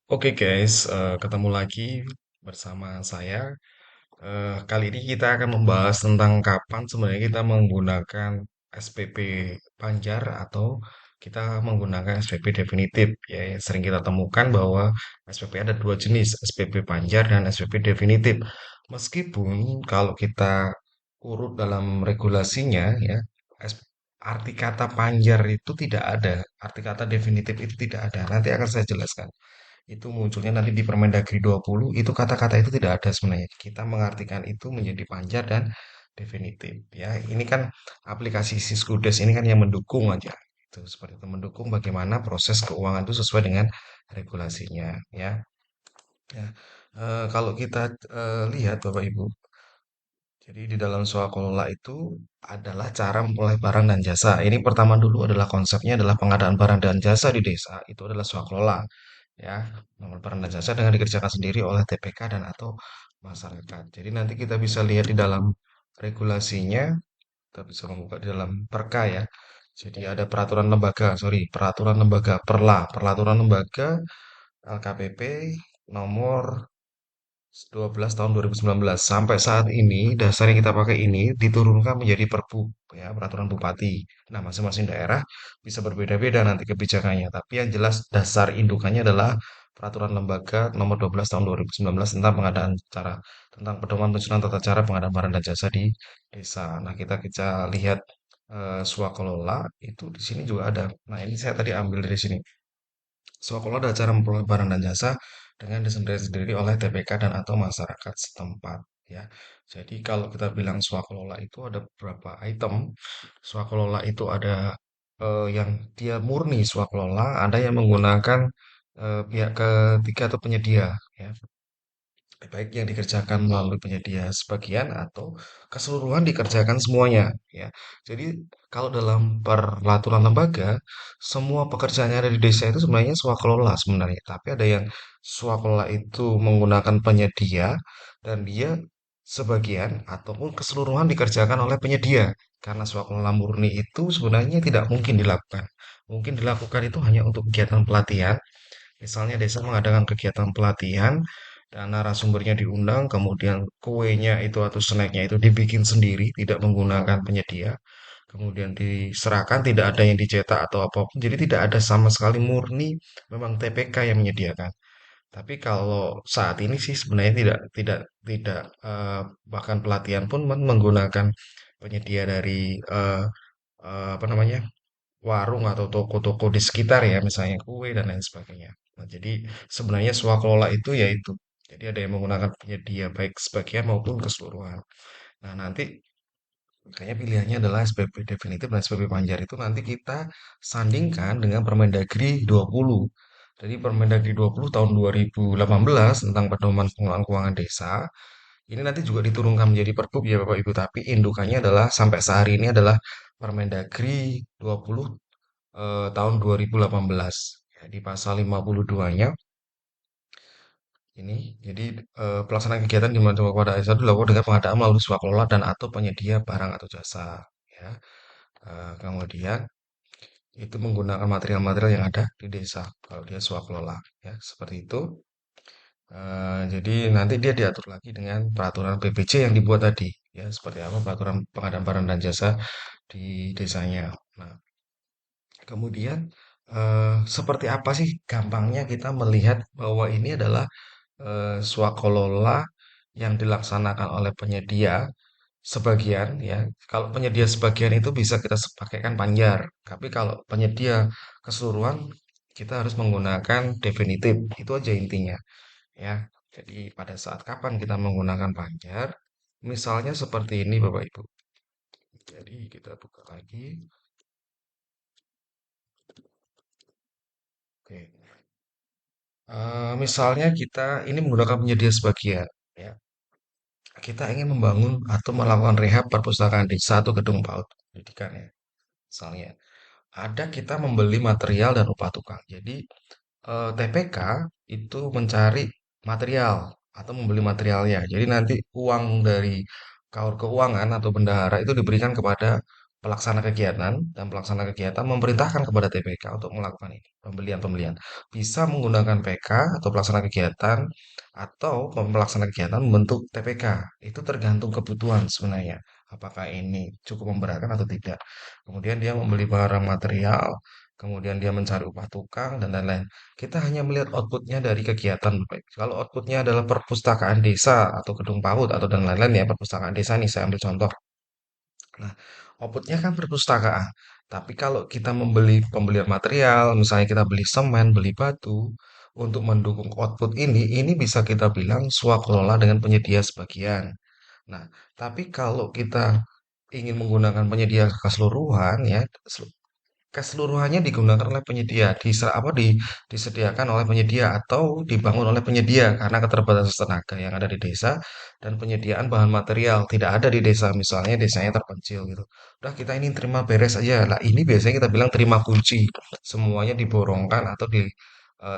Oke guys, ketemu lagi bersama saya. Kali ini kita akan membahas tentang kapan sebenarnya kita menggunakan SPP Panjar atau kita menggunakan SPP definitif. Ya, yang sering kita temukan bahwa SPP ada dua jenis, SPP Panjar dan SPP definitif. Meskipun kalau kita urut dalam regulasinya, ya, S- arti kata Panjar itu tidak ada, arti kata definitif itu tidak ada. Nanti akan saya jelaskan itu munculnya nanti di Permendagri 20 itu kata-kata itu tidak ada sebenarnya. Kita mengartikan itu menjadi panjar dan definitif ya. Ini kan aplikasi Siskudes ini kan yang mendukung aja. Itu seperti itu mendukung bagaimana proses keuangan itu sesuai dengan regulasinya ya. Ya. Kalau kita lihat Bapak Ibu, jadi di dalam swaklola itu adalah cara memulai barang dan jasa. Ini pertama dulu adalah konsepnya adalah pengadaan barang dan jasa di desa. Itu adalah swaklola ya, pengadaan barang dan jasa dengan dikerjakan sendiri oleh TPK dan atau masyarakat. Jadi nanti kita bisa lihat di dalam regulasinya, kita bisa membuka di dalam perka ya. Jadi ada peraturan lembaga, sorry, peraturan lembaga peraturan lembaga LKPP nomor 12 tahun 2019 sampai saat ini dasar yang kita pakai ini diturunkan menjadi Perbu ya peraturan bupati. Nah, masing-masing daerah bisa berbeda-beda nanti kebijakannya, tapi yang jelas dasar indukannya adalah peraturan lembaga nomor 12 tahun 2019 tentang pengadaan cara tentang pedoman penyusunan tata cara pengadaan barang dan jasa di desa. Nah, kita lihat swakelola itu di sini juga ada. Nah, ini saya tadi ambil dari sini. Swaklola adalah cara memperoleh barang dan jasa dengan disendiri sendiri oleh TPK dan atau masyarakat setempat ya. Jadi kalau kita bilang swaklola itu ada beberapa item. Swaklola itu ada yang dia murni swaklola, ada yang menggunakan pihak ketiga atau penyedia ya, baik yang dikerjakan melalui penyedia sebagian atau keseluruhan dikerjakan semuanya ya. Jadi kalau dalam peraturan lembaga semua pekerjaan yang ada di desa itu sebenarnya swakelola sebenarnya, tapi ada yang swakelola itu menggunakan penyedia dan dia sebagian ataupun keseluruhan dikerjakan oleh penyedia. Karena swakelola murni itu sebenarnya tidak mungkin dilakukan. Mungkin dilakukan itu hanya untuk kegiatan pelatihan. Misalnya desa mengadakan kegiatan pelatihan dan narasumbernya diundang, kemudian kuenya itu atau snacknya itu dibikin sendiri, tidak menggunakan penyedia. Kemudian diserahkan, tidak ada yang dicetak atau apapun. Jadi tidak ada sama sekali murni memang TPK yang menyediakan. Tapi kalau saat ini sih sebenarnya tidak bahkan pelatihan pun menggunakan penyedia dari apa namanya warung atau toko-toko di sekitar ya, misalnya kue dan lain sebagainya. Nah, jadi sebenarnya swakelola itu yaitu, jadi ada yang menggunakan penyedia baik sebagian maupun keseluruhan. Nah, nanti kayaknya pilihannya adalah SPP definitif dan SPP Panjar itu nanti kita sandingkan dengan Permendagri 20. Jadi Permendagri 20 tahun 2018 tentang pedoman pengelolaan keuangan desa ini nanti juga diturunkan menjadi Perbup ya Bapak Ibu, tapi indukannya adalah sampai sehari ini adalah Permendagri 20 tahun 2018. Ya, di pasal 52-nya ini, jadi pelaksanaan kegiatan di mana kepada ASN dilakukan dengan pengadaan melalui swakelola dan atau penyedia barang atau jasa. Ya, kemudian itu menggunakan material-material yang ada di desa kalau dia swakelola. Ya, seperti itu. Jadi nanti dia diatur lagi dengan peraturan PPJ yang dibuat tadi. Ya, seperti apa peraturan pengadaan barang dan jasa di desanya. Nah, kemudian seperti apa sih gampangnya kita melihat bahwa ini adalah swakolola yang dilaksanakan oleh penyedia sebagian ya. Kalau penyedia sebagian itu bisa kita pakaikan panjar, tapi kalau penyedia keseluruhan kita harus menggunakan definitif. Itu aja intinya ya. Jadi pada saat kapan kita menggunakan panjar? Misalnya seperti ini Bapak Ibu. Jadi kita buka lagi. Oke. Misalnya kita ini menggunakan penyedia sebagian, ya. Kita ingin membangun atau melakukan rehab perpustakaan di satu gedung PAUD pendidikan ya. Misalnya, ada kita membeli material dan upah tukang. Jadi TPK itu mencari material atau membeli materialnya. Jadi nanti uang dari kaur keuangan atau bendahara itu diberikan kepada pelaksana kegiatan dan pelaksana kegiatan memerintahkan kepada TPK untuk melakukan ini, pembelian-pembelian. Bisa menggunakan PK atau pelaksana kegiatan atau pelaksana kegiatan membentuk TPK. Itu tergantung kebutuhan sebenarnya. Apakah ini cukup memberatkan atau tidak. Kemudian dia membeli barang material, kemudian dia mencari upah tukang dan lain-lain. Kita hanya melihat outputnya dari kegiatan, Bapak. Kalau outputnya adalah perpustakaan desa atau gedung PAUD atau dan lain-lain ya, perpustakaan desa nih saya ambil contoh. Nah, outputnya kan perpustakaan. Tapi kalau kita membeli pembelian material, misalnya kita beli semen, beli batu, untuk mendukung output ini bisa kita bilang swakelola dengan penyedia sebagian. Nah, tapi kalau kita ingin menggunakan penyedia keseluruhan ya, keseluruhannya digunakan oleh penyedia, disediakan oleh penyedia atau dibangun oleh penyedia karena keterbatasan tenaga yang ada di desa dan penyediaan bahan material tidak ada di desa, misalnya desanya terpencil gitu. Udah kita ini terima beres aja. Lah ini biasanya kita bilang terima kunci. Semuanya diborongkan atau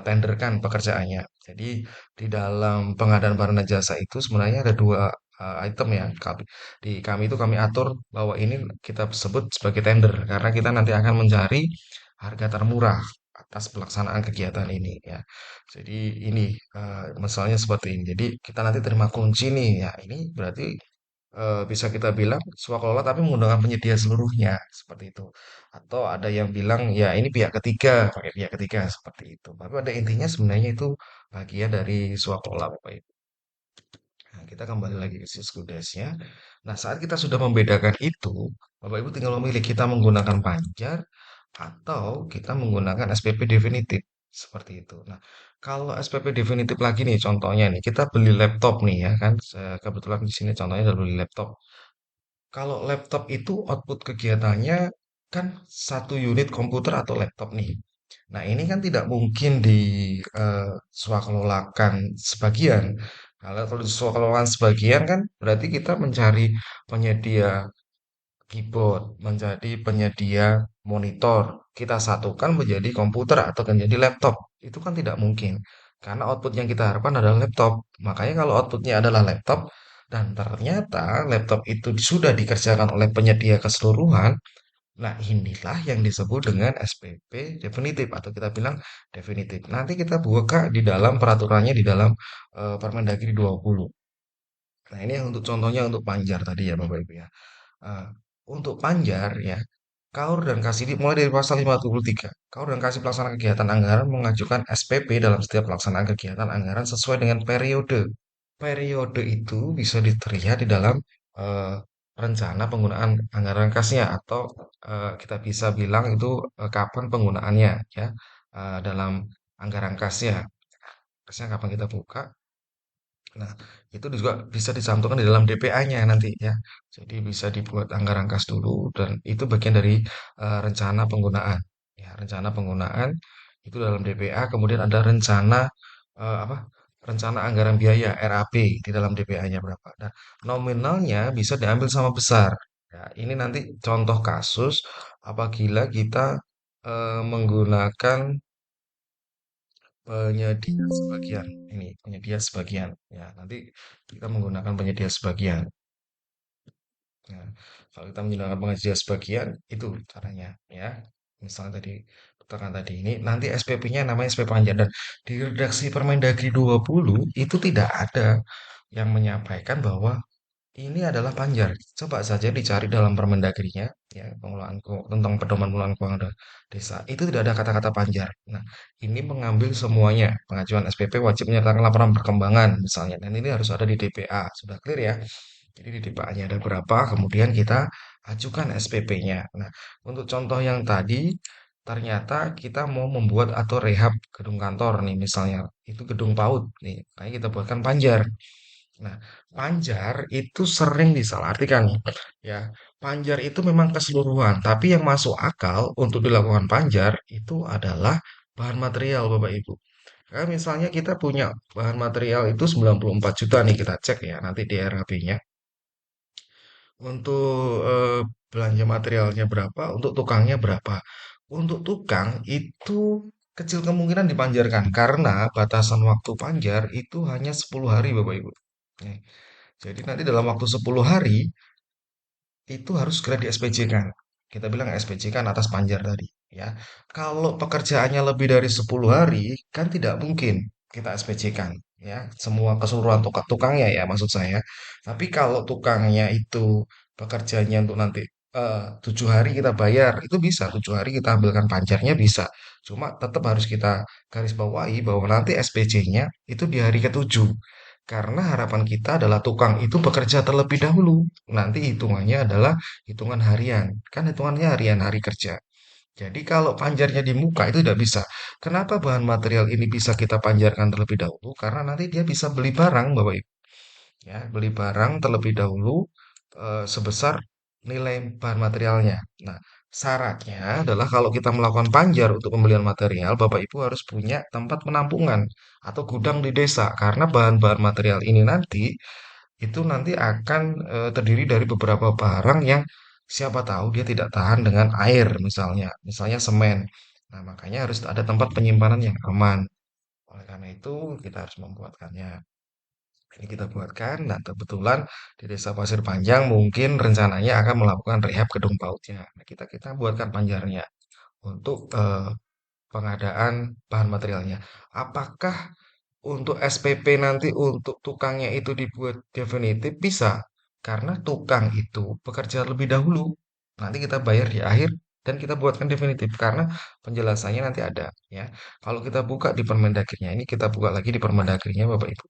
tenderkan pekerjaannya. Jadi di dalam pengadaan barang dan jasa itu sebenarnya ada dua item ya. Di kami itu kami atur bahwa ini kita sebut sebagai tender karena kita nanti akan mencari harga termurah atas pelaksanaan kegiatan ini ya. Jadi ini misalnya seperti ini. Jadi kita nanti terima kunci nih ya. Ini berarti bisa kita bilang swakelola tapi menggunakan penyedia seluruhnya seperti itu. Atau ada yang bilang ya ini pihak ketiga, pakai pihak ketiga seperti itu. Tapi pada intinya sebenarnya itu bagian dari swakelola Bapak Ibu. Nah, kita kembali lagi ke Siskudes-nya. Nah, saat kita sudah membedakan itu, Bapak Ibu tinggal memilih kita menggunakan panjar atau kita menggunakan SPP definitif. Seperti itu. Nah, kalau SPP definitif lagi nih contohnya nih, kita beli laptop nih ya kan. Kebetulan di sini contohnya adalah beli laptop. Kalau laptop itu output kegiatannya kan satu unit komputer atau laptop nih. Nah, ini kan tidak mungkin di swakelolakan sebagian. Kalau diswakelolakan sebagian kan berarti kita mencari penyedia keyboard, menjadi penyedia monitor. Kita satukan menjadi komputer atau menjadi laptop. Itu kan tidak mungkin. Karena output yang kita harapkan adalah laptop. Makanya kalau outputnya adalah laptop, dan ternyata laptop itu sudah dikerjakan oleh penyedia keseluruhan, nah inilah yang disebut dengan SPP definitif atau kita bilang definitif. Nanti kita buka di dalam peraturannya di dalam Permendagri 20. Nah ini yang untuk contohnya untuk Panjar tadi ya Bapak Ibu ya. Eh, untuk Panjar ya, KAUR dan Kasidi mulai dari pasal 53. KAUR dan Kasih Pelaksana Kegiatan Anggaran mengajukan SPP dalam setiap pelaksanaan kegiatan anggaran sesuai dengan periode. Periode itu bisa diterlihat di dalam eh, rencana penggunaan anggaran kasnya atau kita bisa bilang itu kapan penggunaannya ya dalam anggaran kasnya. Kasnya kapan kita buka, nah, itu juga bisa dicantumkan di dalam DPA-nya nanti ya. Jadi bisa dibuat anggaran kas dulu dan itu bagian dari rencana penggunaan. Ya, rencana penggunaan itu dalam DPA, kemudian ada rencana apa? Rencana anggaran biaya RAB di dalam DPA-nya berapa. Nah, nominalnya bisa diambil sama besar. Ya, ini nanti contoh kasus apabila kita menggunakan penyedia sebagian. Ini penyedia sebagian. Ya, nanti kita menggunakan penyedia sebagian. Nah, kalau kita menggunakan penyedia sebagian, itu caranya. Ya, misalnya tadi keterangan tadi ini, nanti SPP-nya namanya SPP panjang. Dan di redaksi Permendagri 20 itu tidak ada yang menyampaikan bahwa ini adalah Panjar. Coba saja dicari dalam Permendagrinya, ya, tentang pedoman pengelolaan keuangan desa. Itu tidak ada kata-kata Panjar. Nah, ini mengambil semuanya. Pengajuan SPP wajib menyertakan laporan perkembangan, misalnya. Dan ini harus ada di DPA. Sudah clear ya? Jadi di DPA-nya ada berapa, kemudian kita ajukan SPP-nya. Nah, untuk contoh yang tadi, ternyata kita mau membuat atau rehab gedung kantor nih, misalnya. Itu gedung PAUD nih. Kayak kita buatkan Panjar. Nah, panjar itu sering disalahartikan ya. Panjar itu memang keseluruhan, tapi yang masuk akal untuk dilakukan panjar itu adalah bahan material Bapak Ibu. Kayak misalnya kita punya bahan material itu 94 juta nih kita cek ya nanti di RAP-nya. Untuk belanja materialnya berapa, untuk tukangnya berapa. Untuk tukang itu kecil kemungkinan dipanjarkan karena batasan waktu panjar itu hanya 10 hari Bapak Ibu. Nih, jadi nanti dalam waktu 10 hari itu harus segera di SPJ-kan. kita bilang SPC kan atas panjar tadi, ya. Kalau pekerjaannya lebih dari 10 hari, kan tidak mungkin kita SPC-kan, ya. Semua keseluruhan tukangnya ya maksud saya. Tapi kalau tukangnya itu pekerjaannya untuk nanti 7 hari kita bayar, itu bisa. 7 hari kita ambilkan panjarnya bisa. Cuma tetap harus kita garis bawahi bahwa nanti SPC-nya itu di hari ketujuh. Karena harapan kita adalah tukang itu bekerja terlebih dahulu. Nanti hitungannya adalah hitungan harian. Kan hitungannya harian hari kerja. Jadi kalau panjarnya di muka itu tidak bisa. Kenapa bahan material ini bisa kita panjarkan terlebih dahulu? Karena nanti dia bisa beli barang, Bapak Ibu. Ya, beli barang terlebih dahulu sebesar nilai bahan materialnya. Nah, syaratnya adalah kalau kita melakukan panjar untuk pembelian material, Bapak Ibu harus punya tempat penampungan atau gudang di desa karena bahan-bahan material ini nanti itu nanti akan terdiri dari beberapa barang yang siapa tahu dia tidak tahan dengan air misalnya semen. Nah, makanya harus ada tempat penyimpanan yang aman. Oleh karena itu, kita harus membuatkannya. Ini kita buatkan, dan kebetulan di Desa Pasir Panjang mungkin rencananya akan melakukan rehab gedung PAUD-nya. Nah, kita buatkan panjarnya untuk pengadaan bahan materialnya. Apakah untuk SPP nanti untuk tukangnya itu dibuat definitif bisa, karena tukang itu bekerja lebih dahulu. Nanti kita bayar di akhir dan kita buatkan definitif karena penjelasannya nanti ada ya. Kalau kita buka di Permendagrinya ini kita buka lagi di Permendagrinya Bapak Ibu.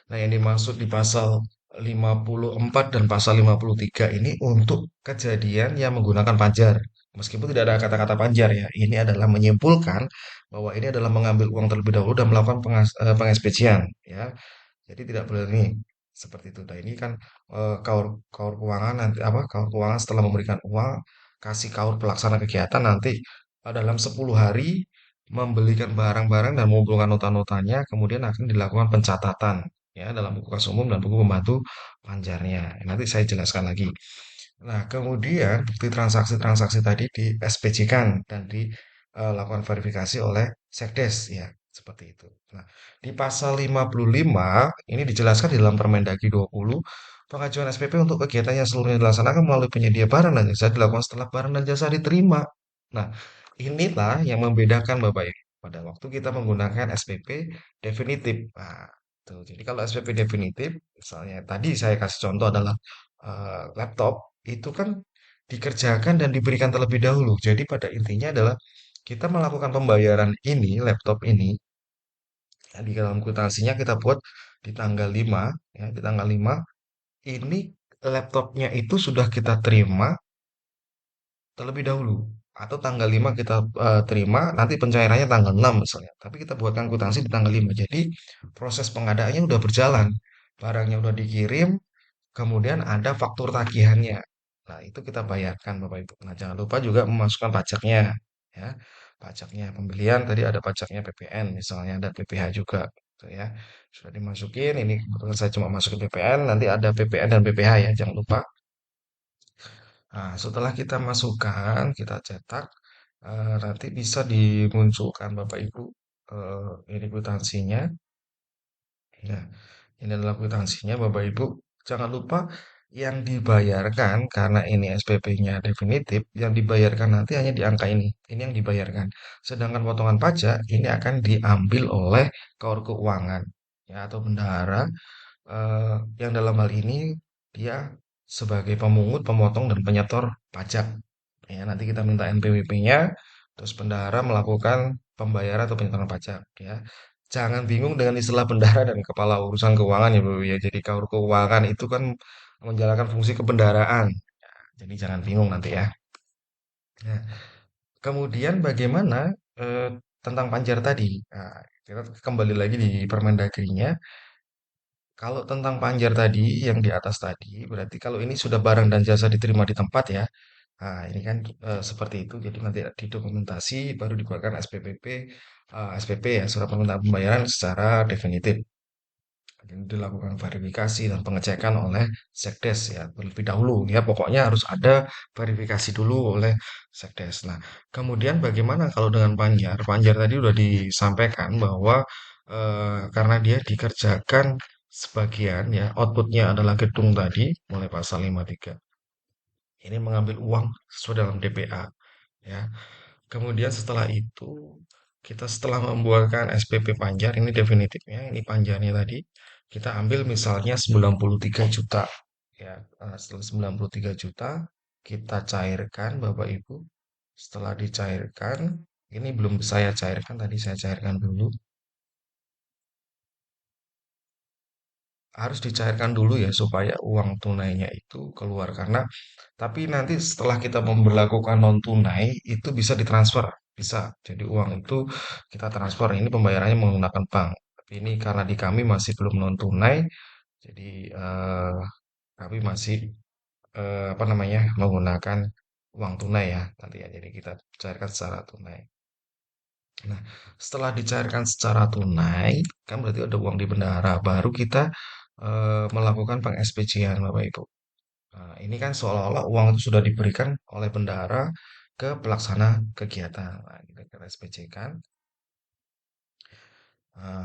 Nah, yang dimaksud di pasal 54 dan pasal 53 ini untuk kejadian yang menggunakan panjar. Meskipun tidak ada kata-kata panjar ya, ini adalah menyimpulkan bahwa ini adalah mengambil uang terlebih dahulu dan melakukan pengespesian ya. Jadi tidak boleh nih seperti itu. Nah, ini kan kaur kaur keuangan nanti apa kaur keuangan setelah memberikan uang kasih kaur pelaksana kegiatan nanti dalam 10 hari membelikan barang-barang dan mengumpulkan nota-notanya kemudian akan dilakukan pencatatan ya dalam buku kas umum dan buku pembantu panjarnya. Nanti saya jelaskan lagi. Nah, kemudian bukti transaksi-transaksi tadi di SPJ-kan dan dilakukan verifikasi oleh Sekdes ya, seperti itu. Nah, di pasal 55 ini dijelaskan di dalam Permendagri 20, pengajuan SPP untuk kegiatan yang seluruhnya dilaksanakan melalui penyedia barang dan jasa dilakukan setelah barang dan jasa diterima. Nah, inilah yang membedakan Bapak Ibu pada waktu kita menggunakan SPP definitif. Nah, tuh. Jadi kalau SPP definitif, misalnya tadi saya kasih contoh adalah laptop itu kan dikerjakan dan diberikan terlebih dahulu. Jadi pada intinya adalah kita melakukan pembayaran ini, laptop ini, ya, di dalam kwitansinya kita buat di tanggal 5, ya, di tanggal 5 ini laptopnya itu sudah kita terima terlebih dahulu. Atau tanggal 5 kita terima, nanti pencairannya tanggal 6 misalnya. Tapi kita buatkan kwitansi di tanggal 5. Jadi proses pengadaannya udah berjalan. Barangnya udah dikirim, kemudian ada faktur tagihannya. Nah, itu kita bayarkan Bapak Ibu. Nah, jangan lupa juga memasukkan pajaknya ya. Pajaknya pembelian tadi ada pajaknya PPN misalnya ada PPh juga gitu ya. Sudah dimasukin, ini kebetulan saya cuma masukin PPN, nanti ada PPN dan PPh ya, jangan lupa. Nah, setelah kita masukkan, kita cetak, nanti bisa dimunculkan Bapak Ibu ini kwitansinya. Ya, ini adalah kwitansinya Bapak Ibu. Jangan lupa yang dibayarkan karena ini SPP-nya definitif, yang dibayarkan nanti hanya di angka ini. Ini yang dibayarkan. Sedangkan potongan pajak ini akan diambil oleh kaur keuangan ya atau bendahara yang dalam hal ini dia sebagai pemungut, pemotong dan penyetor pajak. Ya, nanti kita minta NPWP-nya, terus bendahara melakukan pembayaran atau penyetoran pajak ya. Jangan bingung dengan istilah bendahara dan kepala urusan keuangan ya, Bu ya. Jadi kaur keuangan itu kan menjalankan fungsi kebendaharaan. Jadi jangan bingung nanti ya. Nah, kemudian bagaimana eh, tentang panjar tadi? Nah, kita kembali lagi di Permendagrinya. Kalau tentang panjar tadi yang di atas tadi, berarti kalau ini sudah barang dan jasa diterima di tempat ya. Nah, ini kan seperti itu. Jadi nanti didokumentasi baru dikeluarkan SPP ya, surat permintaan pembayaran secara definitif. Ini dilakukan verifikasi dan pengecekan oleh Sekdes ya terlebih dahulu ya. Pokoknya harus ada verifikasi dulu oleh Sekdes. Nah, kemudian bagaimana kalau dengan panjar? Panjar tadi sudah disampaikan bahwa karena dia dikerjakan sebagian ya, outputnya adalah gedung tadi, mulai pasal 53. ini mengambil uang sesuai dalam DPA ya. Kemudian setelah itu kita setelah membuatkan SPP Panjar ini definitifnya ini panjarnya tadi kita ambil misalnya 93 juta ya. Setelah 93 juta kita cairkan Bapak Ibu. Setelah dicairkan ini belum saya cairkan tadi saya cairkan dulu. Harus dicairkan dulu ya supaya uang tunainya itu keluar karena tapi nanti setelah kita memberlakukan non tunai itu bisa ditransfer, bisa. Jadi uang itu kita transfer ini pembayarannya menggunakan bank. Tapi ini karena di kami masih belum non tunai, jadi kami masih apa namanya menggunakan uang tunai ya nanti ya. Jadi kita cairkan secara tunai. Nah, setelah dicairkan secara tunai, kan berarti ada uang di bendahara, baru kita melakukan peng-SPJ-an Bapak Ibu. Nah, ini kan seolah-olah uang itu sudah diberikan oleh bendahara ke pelaksana kegiatan. Nah, kita SPJ-kan.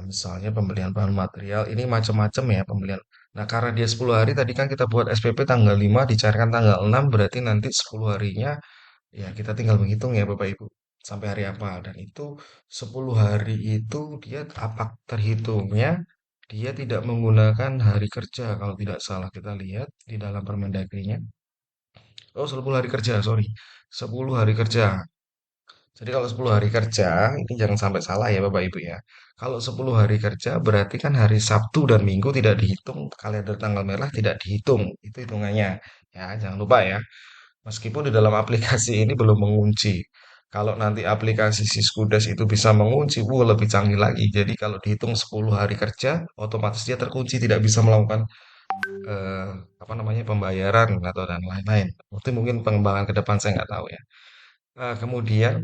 Misalnya pembelian bahan material, ini macam-macam ya pembelian. Nah, karena dia 10 hari, tadi kan kita buat SPP tanggal 5, dicairkan tanggal 6, berarti nanti 10 harinya ya kita tinggal menghitung ya Bapak Ibu sampai hari apa dan itu 10 hari itu dia apa terhitungnya dia tidak menggunakan hari kerja kalau tidak salah kita lihat di dalam Permendagrinya. Oh, 10 hari kerja, sorry. 10 hari kerja. Jadi kalau 10 hari kerja, ini jangan sampai salah ya Bapak Ibu ya. Kalau 10 hari kerja berarti kan hari Sabtu dan Minggu tidak dihitung, kalender tanggal merah tidak dihitung. Itu hitungannya. Ya, jangan lupa ya. Meskipun di dalam aplikasi ini belum mengunci. Kalau nanti aplikasi Siskudes itu bisa mengunci, lebih canggih lagi. Jadi kalau dihitung 10 hari kerja, otomatis dia terkunci, tidak bisa melakukan eh, apa namanya pembayaran atau dan lain-lain. Itu mungkin pengembangan ke depan saya nggak tahu ya. Kemudian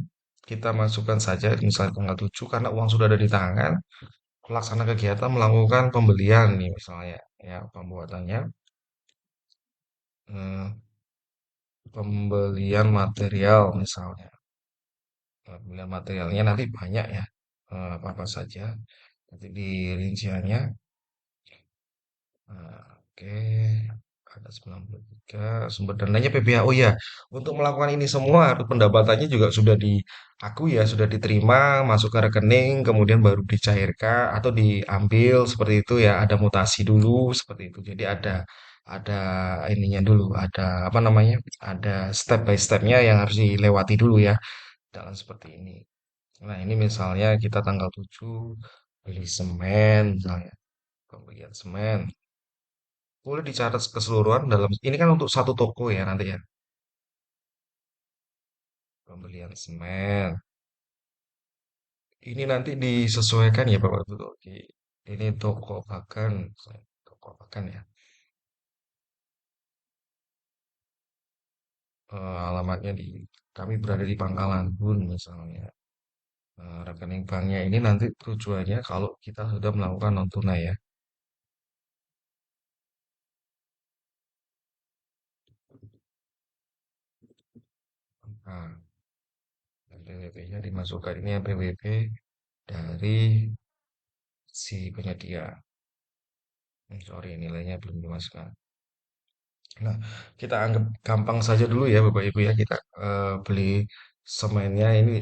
kita masukkan saja misalnya tanggal 7 karena uang sudah ada di tangan, pelaksana kegiatan melakukan pembelian nih misalnya ya pembuatannya eh, pembelian material misalnya. Pembelian materialnya nanti banyak ya, apa-apa saja. Nanti di rinciannya, oke, ada 93, sumber dananya PPH. Oh ya, untuk melakukan ini semua pendapatannya juga sudah diakui ya, sudah diterima, masuk ke rekening, kemudian baru dicairkan atau diambil seperti itu ya, ada mutasi dulu seperti itu. Jadi ada ininya dulu, ada apa namanya? Ada step by stepnya yang harus dilewati dulu ya dalam seperti ini. Nah, ini misalnya kita tanggal 7 beli semen misalnya, pembelian semen. Boleh dicatat keseluruhan dalam ini kan untuk satu toko ya nanti ya. Pembelian semen. Ini nanti disesuaikan ya Bapak Ibu. Oke. Ini toko pakan, toko pakan ya. Alamatnya di kami berada di Pangkalan Bun misalnya. Rekening banknya ini nanti tujuannya kalau kita sudah melakukan non tunai ya. Nah, PWP-nya dimasukkan ini ya PWP dari si penyedia. Sorry, nilainya belum dimasukkan. Nah, kita anggap gampang saja dulu ya Bapak Ibu ya. Kita beli semennya ini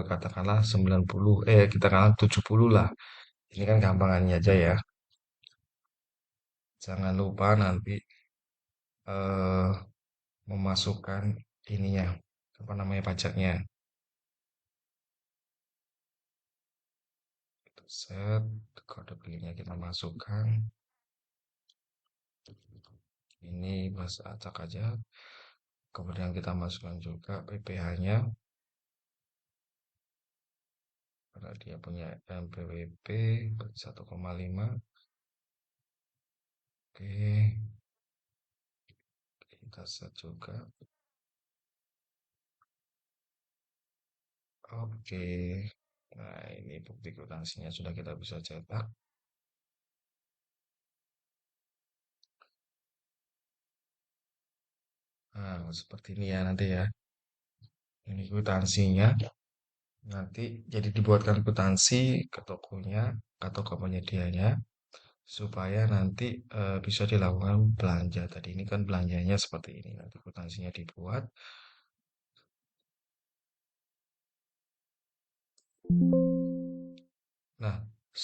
katakanlah 90, kita katakanlah 70 lah. Ini kan gampangannya aja ya. Jangan lupa nanti eh, memasukkan ininya, apa namanya pajaknya. Itu set, kode belinya kita masukkan. Ini bahasa acak aja. Kemudian kita masukkan juga PPh-nya. Karena dia punya MPWP 1,5. Oke, kita set juga. Oke. Nah, ini bukti kwitansinya sudah kita bisa cetak. Nah, seperti ini ya nanti ya. Ini kwitansinya. Nanti jadi dibuatkan kwitansi ke tokonya atau ke penyedianya. supaya nanti bisa dilakukan belanja. Tadi ini kan belanjanya seperti ini, nanti kwitansinya dibuat. Nah,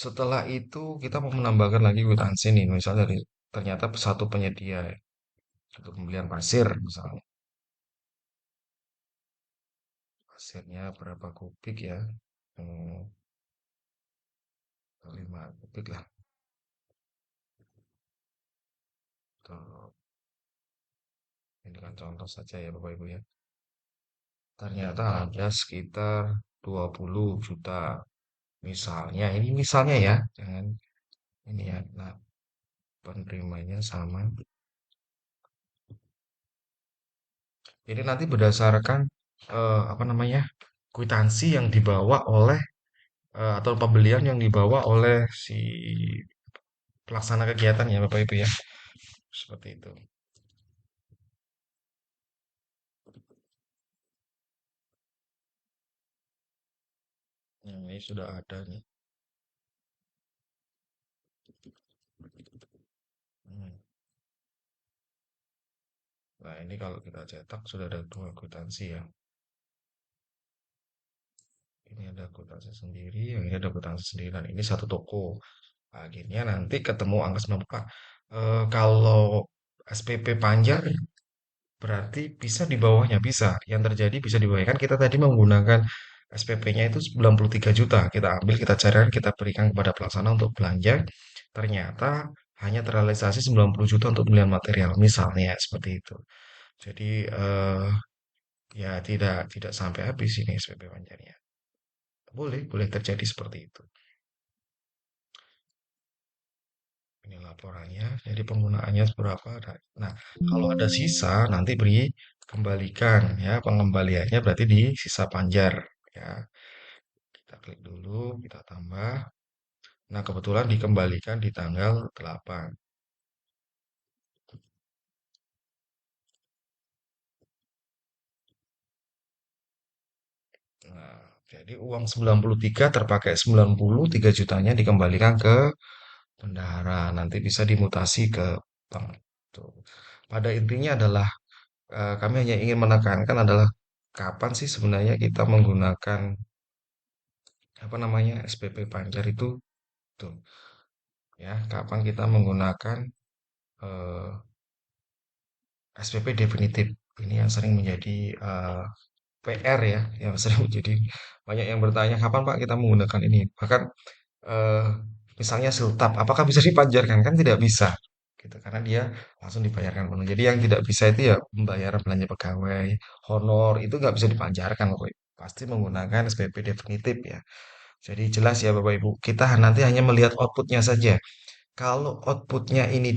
setelah itu kita mau menambahkan lagi kwitansi nih, misalnya dari ternyata satu penyedia ya, untuk pembelian pasir misalnya. Pasirnya berapa kubik ya? Hmm, 5 kubik lah. Tuh, ini kan contoh saja ya Bapak Ibu ya. Ternyata ada sekitar 20 juta. Misalnya, ini misalnya ya, jangan ini ya. Nah, penerimanya sama. Jadi nanti berdasarkan apa namanya? Kwitansi yang dibawa oleh atau pembelian yang dibawa oleh si pelaksana kegiatan ya Bapak Ibu ya. Seperti itu. Yang ini sudah ada nih. Hmm. Nah, ini kalau kita cetak sudah ada dua kwitansi ya. Ini ada akuntansi sendiri, yang ini ada akuntansi sendiri, dan ini satu toko. Akhirnya nanti ketemu angka 90. Pak, kalau SPP Panjar berarti bisa di bawahnya, bisa. Yang terjadi bisa di bawahnya. Kan kita tadi menggunakan SPP-nya itu 93 juta. Kita ambil, kita carikan, kita berikan kepada pelaksana untuk belanja. Ternyata hanya terrealisasi 90 juta untuk pembelian material, misalnya seperti itu. Jadi ya tidak tidak sampai habis ini SPP Panjarnya. Boleh, boleh terjadi seperti itu. Ini laporannya, jadi penggunaannya seberapa. Nah, kalau ada sisa nanti beri kembalikan ya. Pengembaliannya berarti di sisa panjar ya. Kita klik dulu, kita tambah. Nah, kebetulan dikembalikan di tanggal 8. Nah, jadi uang 93 terpakai 93 jutanya dikembalikan ke bendahara. Nanti bisa dimutasi ke bank. Tuh. Pada intinya adalah kami hanya ingin menekankan adalah kapan sih sebenarnya kita menggunakan apa namanya SPP Pancar itu tuh ya, kapan kita menggunakan eh, SPP definitif. Ini yang sering menjadi PR ya, yang sering menjadi banyak yang bertanya kapan Pak kita menggunakan ini. Bahkan eh, misalnya siltap, apakah bisa dipanjarkan? Kan tidak bisa, gitu. Karena dia langsung dibayarkan penuh. Jadi yang tidak bisa itu ya pembayaran belanja pegawai, honor itu nggak bisa dipanjarkan, Bapak Ibu. Pasti menggunakan SPP definitif ya. Jadi jelas ya Bapak Ibu, kita nanti hanya melihat outputnya saja. Kalau outputnya ini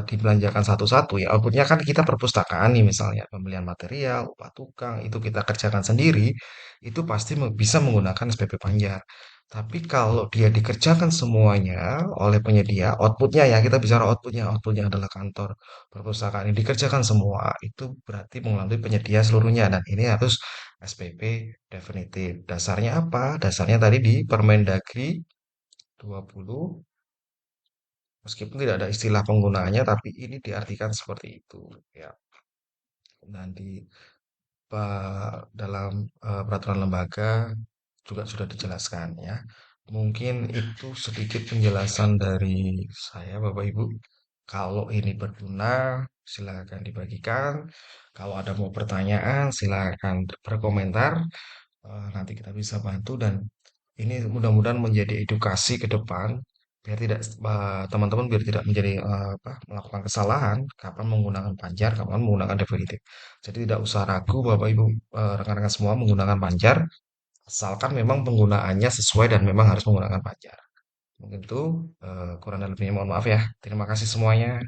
dibelanjakan satu-satu ya, outputnya kan kita perpustakaan nih misalnya, pembelian material, upah tukang, itu kita kerjakan sendiri, itu pasti bisa menggunakan SPP Panjar. Tapi kalau dia dikerjakan semuanya oleh penyedia, outputnya ya, kita bicara outputnya adalah kantor perpustakaan ini dikerjakan semua, itu berarti melalui penyedia seluruhnya, dan ini harus SPP definitif. Dasarnya apa? Dasarnya tadi di Permendagri 20, meskipun tidak ada istilah penggunaannya, tapi ini diartikan seperti itu ya. Dan di dalam peraturan lembaga juga sudah dijelaskan ya. Mungkin itu sedikit penjelasan dari saya, Bapak Ibu. Kalau ini berguna, silakan dibagikan. Kalau ada mau pertanyaan, silakan berkomentar. Nanti kita bisa bantu, dan ini mudah-mudahan menjadi edukasi ke depan biar tidak teman-teman biar tidak menjadi apa, melakukan kesalahan kapan menggunakan panjar, kapan menggunakan definitif. Jadi tidak usah ragu Bapak Ibu, rekan-rekan semua menggunakan panjar asalkan memang penggunaannya sesuai dan memang harus menggunakan panjar. Mungkin itu kurang dan lebihnya mohon maaf ya. Terima kasih semuanya.